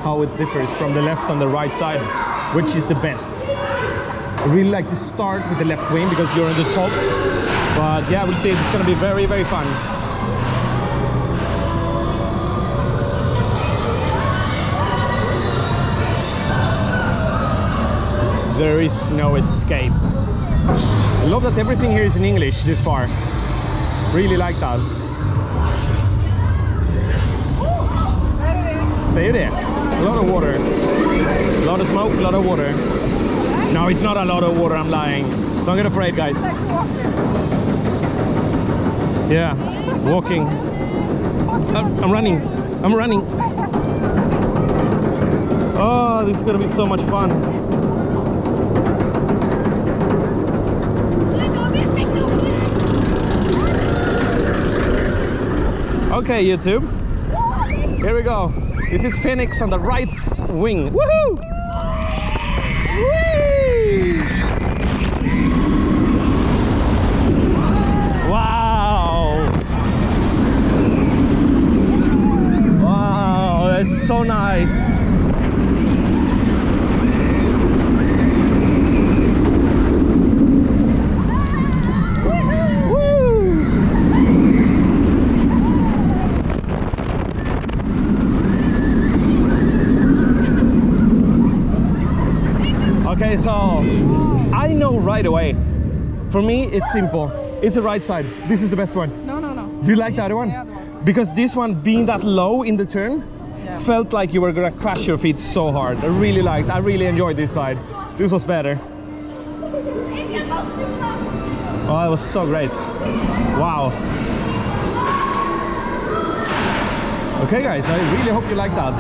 how it differs from the left and the right side, which is the best. I really like to start with the left wing because you're on the top, but yeah, we'll see. It's gonna be very, very fun. There is no escape. I love that everything here is in English this far. Really like that. Say there. A lot of water. A lot of smoke, a lot of water. No, it's not a lot of water, I'm lying. Don't get afraid, guys. Yeah, walking. I'm running. I'm running. Oh, this is gonna be so much fun. Okay, YouTube. Here we go. This is Fenix on the right wing. Woohoo! Whee! Wow! Wow, that's so nice. Okay, so I know right away. For me, it's simple. It's the right side. This is the best one. No. Do you like the other one? The other one. Because this one, being that low in the turn, felt like you were gonna crash your feet so hard. I really enjoyed this side. This was better. Oh, it was so great. Wow. Okay, guys, I really hope you like that.